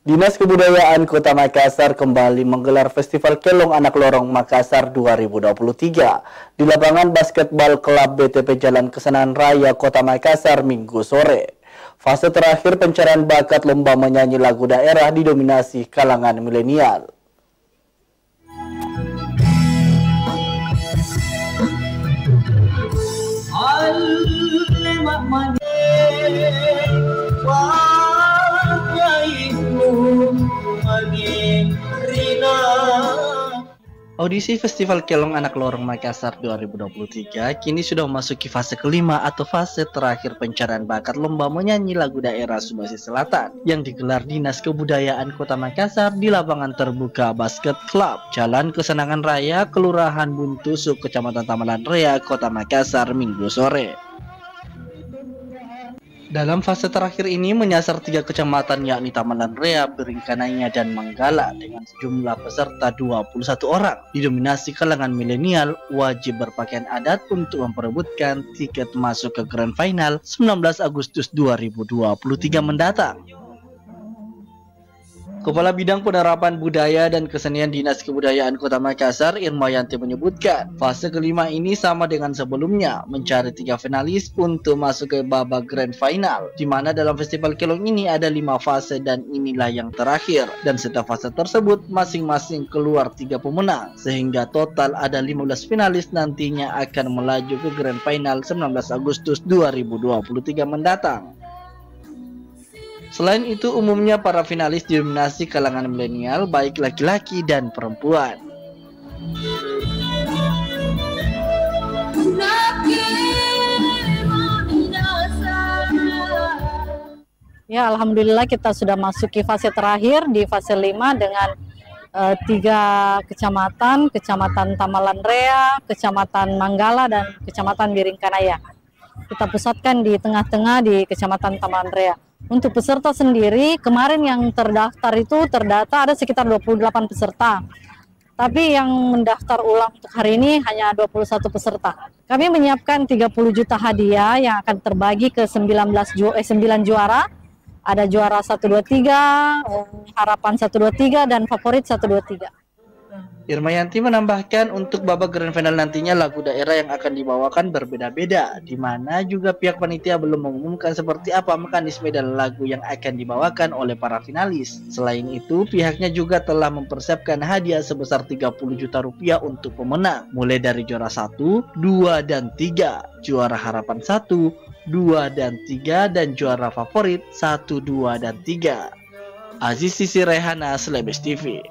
Dinas Kebudayaan Kota Makassar kembali menggelar Festival Kelong Anak Lorong Makassar 2023 di lapangan basketbal klub BTP Jalan Kesenangan Raya Kota Makassar Minggu sore. Fase terakhir pencarian bakat lomba menyanyi lagu daerah didominasi kalangan milenial. Audisi Festival Kelong Anak Lorong Makassar 2023 kini sudah memasuki fase kelima atau fase terakhir pencarian bakat lomba menyanyi lagu daerah Sulawesi Selatan yang digelar Dinas Kebudayaan Kota Makassar di lapangan terbuka basket club Jalan Kesenangan Raya, Kelurahan Buntusuk, Kecamatan Tamalan Rea, Kota Makassar Minggu sore. Dalam fase terakhir ini menyasar 3 kecamatan yakni Tamalan Rea, Beringkanaya, dan Manggala dengan sejumlah peserta 21 orang. Didominasi kalangan milenial wajib berpakaian adat untuk memperebutkan tiket masuk ke Grand Final 19 Agustus 2023 mendatang. Kepala Bidang Penerapan Budaya dan Kesenian Dinas Kebudayaan Kota Makassar, Irmayanti menyebutkan, fase kelima ini sama dengan sebelumnya, mencari 3 finalis untuk masuk ke babak Grand Final, di mana dalam Festival Kelong ini ada 5 fase dan inilah yang terakhir. Dan setiap fase tersebut masing-masing keluar 3 pemenang, sehingga total ada 15 finalis nantinya akan melaju ke Grand Final 19 Agustus 2023 mendatang. Selain itu, umumnya para finalis didominasi kalangan milenial, baik laki-laki dan perempuan. Ya, alhamdulillah kita sudah masuki fase terakhir di fase 5 dengan 3 kecamatan, Kecamatan Tamalan Rea, Kecamatan Manggala, dan Kecamatan Beringkanaya. Kita pusatkan di tengah-tengah di Kecamatan Tamalan Rea. Untuk peserta sendiri, kemarin yang terdaftar itu terdata ada sekitar 28 peserta. Tapi yang mendaftar ulang untuk hari ini hanya 21 peserta. Kami menyiapkan 30 juta hadiah yang akan terbagi ke 9 juara. Ada juara 1, 2, 3, harapan 1, 2, 3, dan favorit 1, 2, 3. Irmayanti menambahkan untuk babak Grand Final nantinya lagu daerah yang akan dibawakan berbeda-beda, di mana juga pihak panitia belum mengumumkan seperti apa mekanisme dan lagu yang akan dibawakan oleh para finalis. Selain itu, pihaknya juga telah mempersiapkan hadiah sebesar 30 juta rupiah untuk pemenang, mulai dari juara 1, 2, dan 3, juara harapan 1, 2, dan 3, dan juara favorit 1, 2, dan 3. Aziz Sisi Rehana, Slebes TV.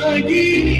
Lagi